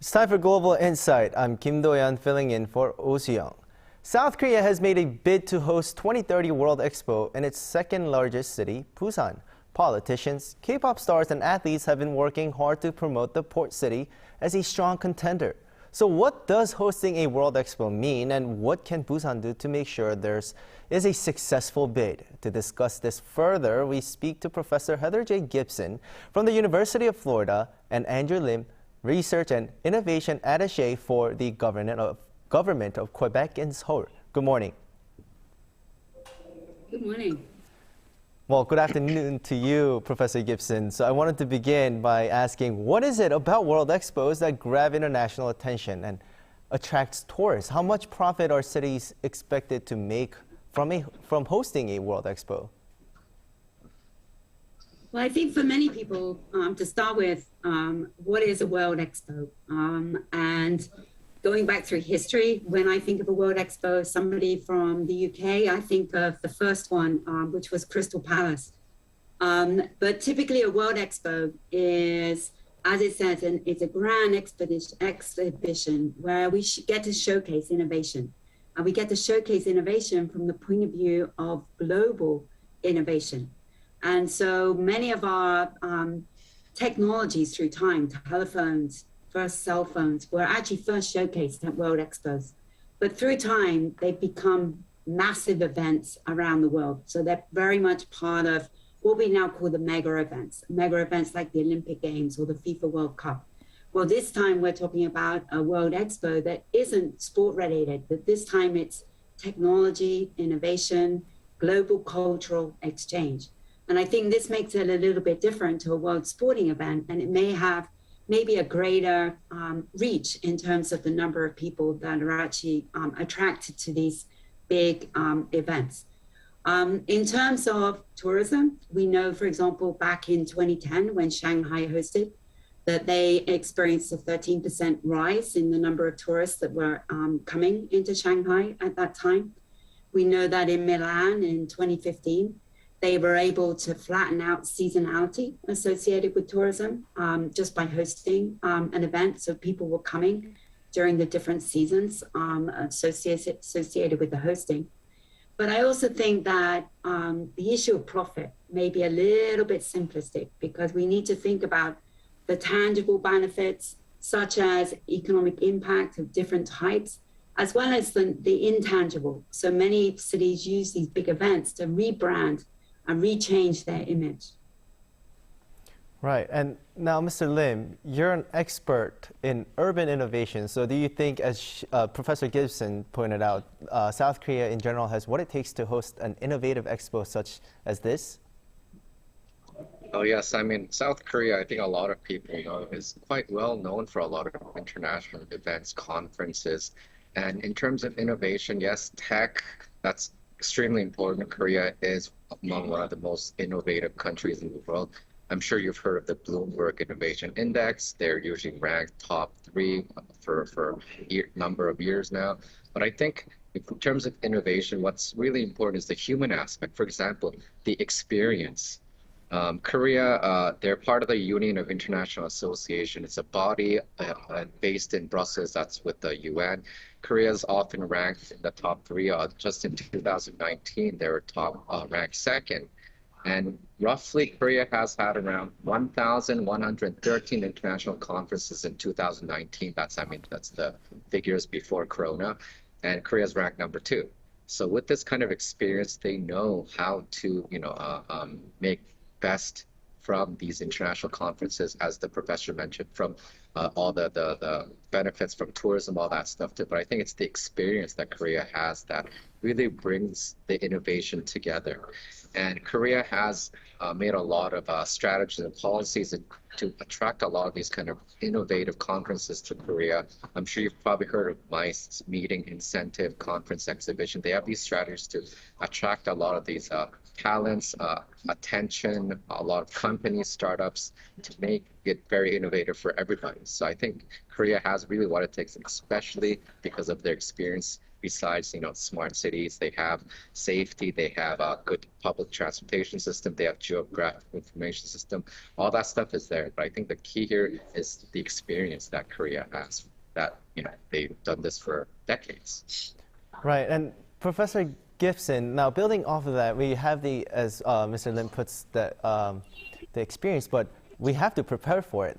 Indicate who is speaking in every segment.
Speaker 1: It's time for Global Insight. I'm Kim Do-yeon filling in for Oh Soo-young. South Korea has made a bid to host 2030 World Expo in its second largest city, Busan. Politicians, K-pop stars, and athletes have been working hard to promote the port city as a strong contender. So what does hosting a World Expo mean, and what can Busan do to make sure there's a successful bid? To discuss this further, we speak to Professor Heather J. Gibson from the University of Florida and Andrew Lim, Research and Innovation Attaché for the Government of Quebec in Seoul. Good morning.
Speaker 2: Good morning.
Speaker 1: Well, good afternoon to you, Professor Gibson. So I wanted to begin by asking, what is it about World Expos that grab international attention and attracts tourists? How much profit are cities expected to make from hosting a World Expo?
Speaker 2: Well, I think for many people, to start with, what is a World Expo? And going back through history, when I think of a World Expo, somebody from the UK, I think of the first one, which was Crystal Palace. But typically a World Expo is, as it says, it's a grand exhibition where we get to showcase innovation. And we get to showcase innovation from the point of view of global innovation. And so many of our technologies through time, telephones, first cell phones, were actually first showcased at World Expos. But through time, they've become massive events around the world. So they're very much part of what we now call the mega events like the Olympic Games or the FIFA World Cup. Well, this time we're talking about a World Expo that isn't sport related, but this time it's technology, innovation, global cultural exchange. And I think this makes it a little bit different to a world sporting event, and it may have maybe a greater reach in terms of the number of people that are actually attracted to these big events. In terms of tourism, we know, for example, back in 2010 when Shanghai hosted, that they experienced a 13% rise in the number of tourists that were coming into Shanghai at that time. We know that in Milan in 2015, they were able to flatten out seasonality associated with tourism just by hosting an event. So people were coming during the different seasons associated with the hosting. But I also think that the issue of profit may be a little bit simplistic because we need to think about the tangible benefits, such as economic impact of different types, as well as the intangible. So many cities use these big events to rebrand and rechange their image.
Speaker 1: Right. And now, Mr. Lim, you're an expert in urban innovation. So do you think, as Professor Gibson pointed out, South Korea in general has what it takes to host an innovative expo such as this?
Speaker 3: Oh, yes. I mean, South Korea, I think a lot of people know, is quite well known for a lot of international events, conferences. And in terms of innovation, yes, tech, that's extremely important. Korea is among one of the most innovative countries in the world. I'm sure you've heard of the Bloomberg Innovation Index. They're usually ranked top 3 for a number of years now. But I think in terms of innovation, what's really important is the human aspect. For example, the experience. Korea, they're part of the Union of International Association. It's a body based in Brussels that's with the UN. Korea is often ranked in the top 3. Just in 2019, they were ranked 2nd. And roughly, Korea has had around 1,113 international conferences in 2019. That's the figures before Corona. And Korea is ranked number 2. So with this kind of experience, they know how to, make best from these international conferences, as the professor mentioned, from all the benefits from tourism, all that stuff too. But I think it's the experience that Korea has that really brings the innovation together. And Korea has made a lot of strategies and policies to attract a lot of these kind of innovative conferences to Korea. I'm sure you've probably heard of MICE, Meeting Incentive Conference Exhibition. They have these strategies to attract a lot of these talents, attention, a lot of companies, startups, to make it very innovative for everybody. So I think Korea has really what it takes, especially because of their experience besides, smart cities, they have safety, they have a good public transportation system, they have geographic information system. All that stuff is there. But I think the key here is the experience that Korea has, that, they've done this for decades.
Speaker 1: Right, and Professor Gibson, now building off of that, we have as Mr. Lim puts, the experience, but we have to prepare for it,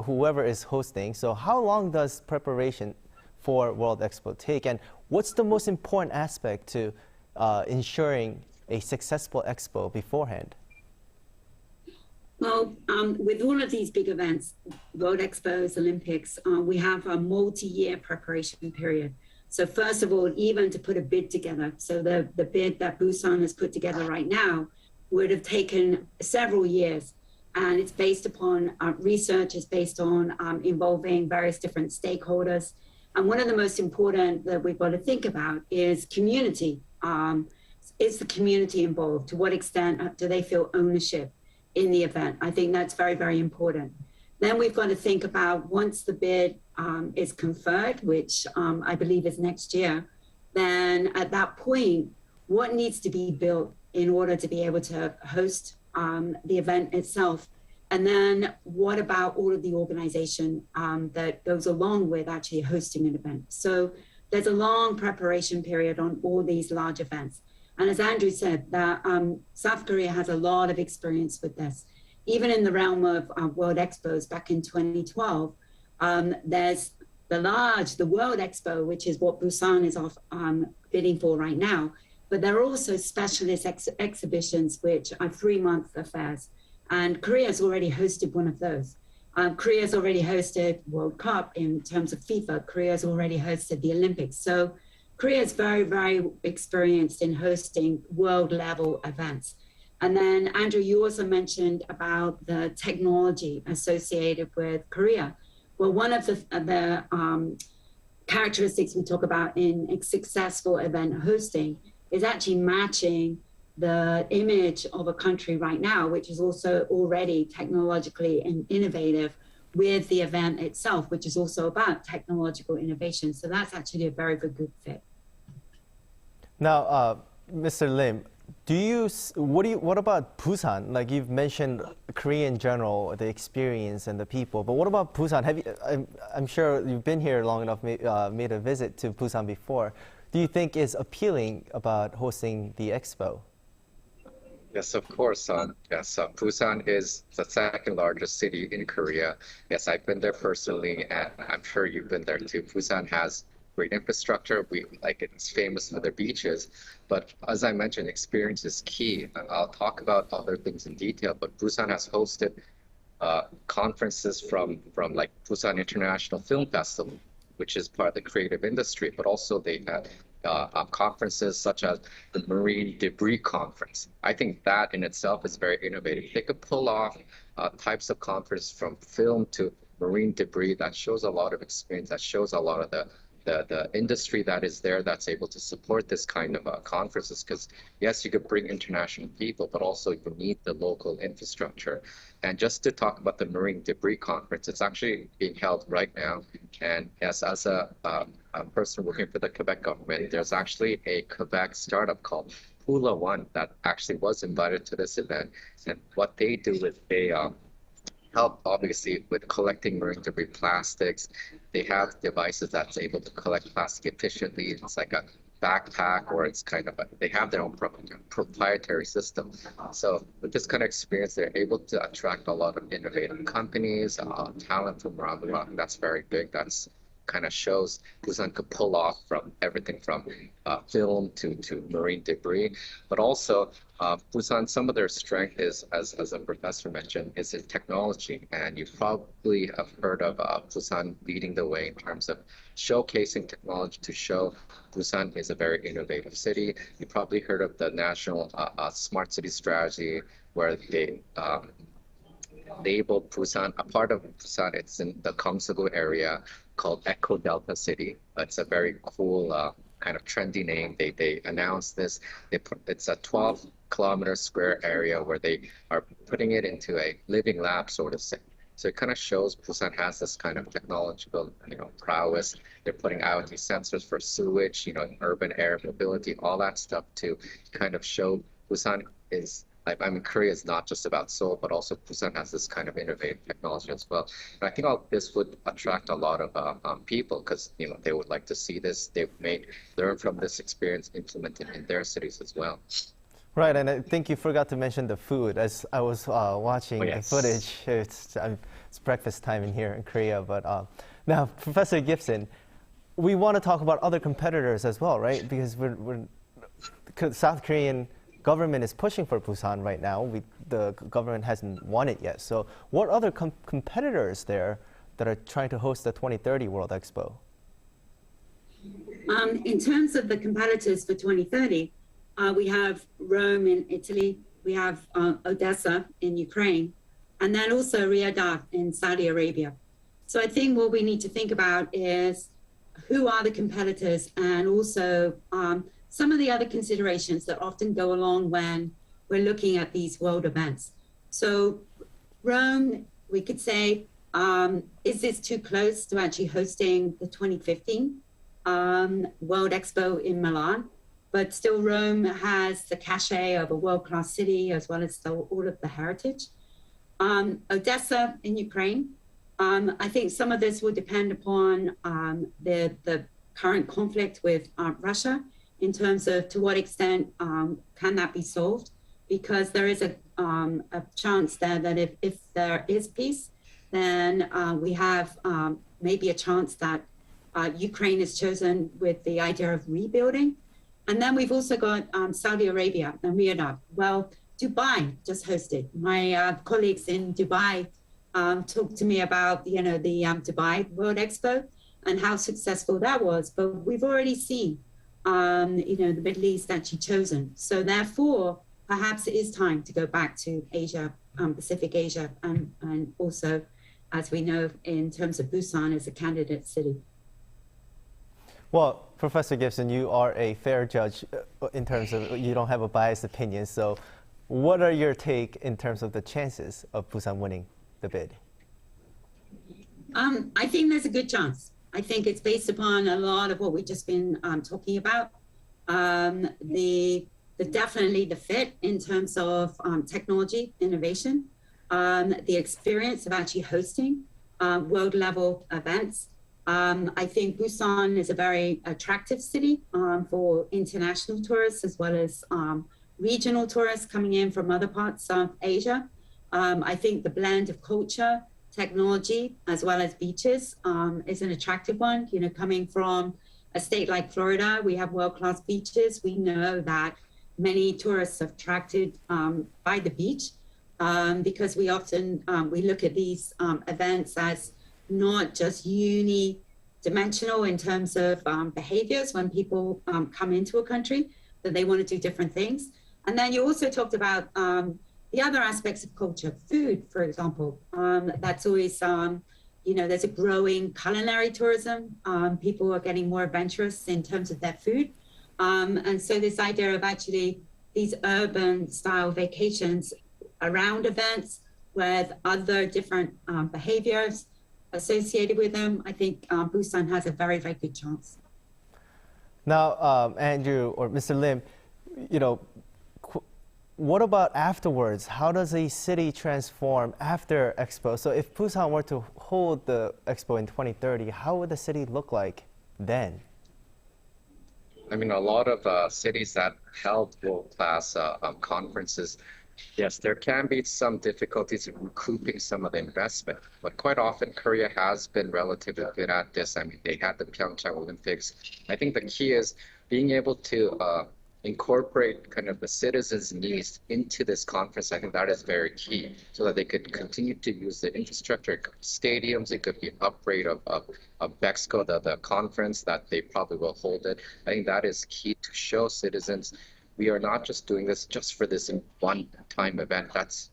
Speaker 1: whoever is hosting. So how long does preparation for World Expo take, and what's the most important aspect to ensuring a successful expo beforehand?
Speaker 2: Well, with all of these big events, World Expos, Olympics, we have a multi-year preparation period. So first of all, even to put a bid together, so the bid that Busan has put together right now would have taken several years. And it's based upon research, it's based on involving various different stakeholders. And one of the most important that we've got to think about is community. Is the community involved? To what extent do they feel ownership in the event? I think that's very, very important. Then we've got to think about, once the bid is conferred, which I believe is next year, then at that point, what needs to be built in order to be able to host the event itself? And then what about all of the organization that goes along with actually hosting an event? So there's a long preparation period on all these large events. And as Andrew said, that South Korea has a lot of experience with this. Even in the realm of World Expos back in 2012, there's the World Expo, which is what Busan is bidding for right now. But there are also specialist exhibitions, which are 3-month affairs. And Korea's already hosted one of those. Korea's already hosted World Cup in terms of FIFA. Korea's already hosted the Olympics. So Korea's very, very experienced in hosting world level events. And then Andrew, you also mentioned about the technology associated with Korea. Well, one of the characteristics we talk about in a successful event hosting is actually matching the image of a country right now, which is also already technologically and innovative, with the event itself, which is also about technological innovation. So that's actually a very good fit.
Speaker 1: Now, Mr. Lim, what about Busan? Like, you've mentioned Korea in general, the experience and the people, but what about Busan? I'm sure you've been here long enough, made a visit to Busan before. Do you think is appealing about hosting the expo?
Speaker 3: Yes, of course. Yes, Busan is the second largest city in Korea. Yes, I've been there personally, and I'm sure you've been there too. Busan has great infrastructure. It's famous for their beaches. But as I mentioned, experience is key. I'll talk about other things in detail, but Busan has hosted conferences from like Busan International Film Festival, which is part of the creative industry, but also they had conferences such as the Marine Debris Conference. I think that in itself is very innovative. They could pull off types of conference from film to marine debris. That shows a lot of experience. That shows a lot of the industry that is there that's able to support this kind of conferences. Because yes, you could bring international people, but also you need the local infrastructure. And just to talk about the Marine Debris Conference, it's actually being held right now. And yes, as a person working for the Quebec government, there's actually a Quebec startup called Hula One that actually was invited to this event. And what they do is they help obviously with collecting marine debris, plastics. They have devices that's able to collect plastic efficiently. It's like a backpack, or it's kind of they have their own proprietary system. So with this kind of experience, they're able to attract a lot of innovative companies, talent from around the world. And that's very big. That's kind of shows Busan could pull off from everything from film to marine debris. But also Busan, some of their strength is, as a professor mentioned, is in technology. And you probably have heard of Busan leading the way in terms of showcasing technology to show Busan is a very innovative city. You probably heard of the national smart city strategy, where they labeled Busan, a part of Busan, it's in the Gyeongsu area, called Eco Delta City. It's a very cool kind of trendy name. They announced this. It's a 12-kilometer square area where they are putting it into a living lab sort of So it kind of shows Busan has this kind of technological, prowess. They're putting IoT sensors for sewage, urban air mobility, all that stuff to kind of show Busan is. Korea is not just about Seoul, but also Busan has this kind of innovative technology as well. And I think all this would attract a lot of people because they would like to see this. They may learn from this experience, implement it in their cities as well.
Speaker 1: Right, and I think you forgot to mention the food. As I was watching the footage, it's breakfast time in here in Korea. But now, Professor Gibson, we want to talk about other competitors as well, right? Because South Korean government is pushing for Busan right now. The government hasn't won it yet. So what other competitors there that are trying to host the 2030 World Expo?
Speaker 2: In terms of the competitors for 2030, we have Rome in Italy, we have Odessa in Ukraine, and then also Riyadh in Saudi Arabia. So I think what we need to think about is who are the competitors and also some of the other considerations that often go along when we're looking at these world events. So Rome, we could say, is this too close to actually hosting the 2015 World Expo in Milan? But still Rome has the cachet of a world-class city as well as all of the heritage. Odessa in Ukraine, I think some of this will depend upon the current conflict with Russia in terms of to what extent can that be solved, because there is a chance there that if there is peace, then we have maybe a chance that Ukraine is chosen with the idea of rebuilding. And then we've also got Saudi Arabia and Riyadh. Well, Dubai just hosted. My colleagues in Dubai talked to me about the Dubai World Expo and how successful that was. But we've already seen the Middle East actually chosen. So therefore, perhaps it is time to go back to Asia, Pacific Asia, and also, as we know, in terms of Busan as a candidate city.
Speaker 1: Well, Professor Gibson, you are a fair judge in terms of you don't have a biased opinion. So what are your take in terms of the chances of Busan winning the bid?
Speaker 2: I think there's a good chance. I think it's based upon a lot of what we've just been talking about. Definitely the fit in terms of technology, innovation, the experience of actually hosting world level events. I think Busan is a very attractive city for international tourists as well as regional tourists coming in from other parts of Asia. I think the blend of culture, technology, as well as beaches is an attractive one. Coming from a state like Florida, we have world-class beaches. We know that many tourists are attracted by the beach because we often we look at these events as not just unidimensional in terms of behaviors when people come into a country, that they want to do different things. And then you also talked about the other aspects of culture, food, for example. That's always, there's a growing culinary tourism. People are getting more adventurous in terms of their food. And so this idea of actually these urban style vacations around events with other different behaviors associated with them, I think Busan has a very, very good chance.
Speaker 1: Now, Andrew or Mr. Lim, what about afterwards? How does a city transform after Expo? So if Busan were to hold the Expo in 2030, how would the city look like then?
Speaker 3: I mean, a lot of cities that held world-class conferences, yes, there can be some difficulties in recouping some of the investment, but quite often Korea has been relatively good at this. I mean, they had the Pyeongchang Olympics. I think the key is being able to incorporate kind of the citizens' needs into this conference. I think that is very key, so that they could continue to use the infrastructure. It could be stadiums, it could be an upgrade of Bexco, the conference that they probably will hold it. I think that is key to show citizens we are not just doing this just for this one-time event. That's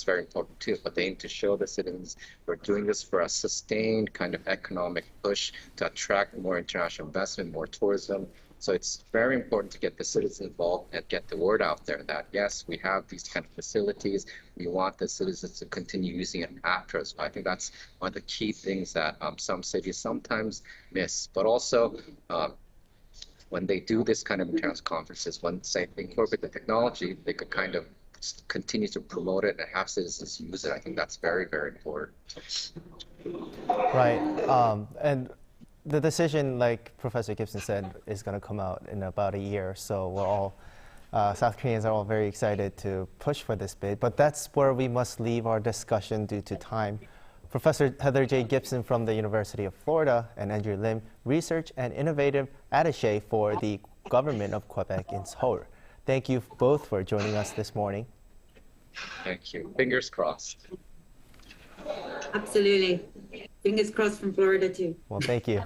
Speaker 3: very important too. But they need to show the citizens we're doing this for a sustained kind of economic push to attract more international investment, more tourism. So it's very important to get the citizens involved and get the word out there that yes, we have these kind of facilities. We want the citizens to continue using it after us. I think that's one of the key things that some cities sometimes miss. But also, when they do this kind of international conferences, once they incorporate the technology, they could kind of continue to promote it and have citizens use it. I think that's very, very important.
Speaker 1: Right. And the decision, like Professor Gibson said, is going to come out in about a year. So we're all, South Koreans are all very excited to push for this bid. But that's where we must leave our discussion due to time. Professor Heather J. Gibson from the University of Florida and Andrew Lim, Research and Innovative Attaché for the Government of Quebec in Seoul. Thank you both for joining us this morning.
Speaker 3: Thank you. Fingers crossed.
Speaker 2: Absolutely. Fingers crossed from Florida too.
Speaker 1: Well, thank you.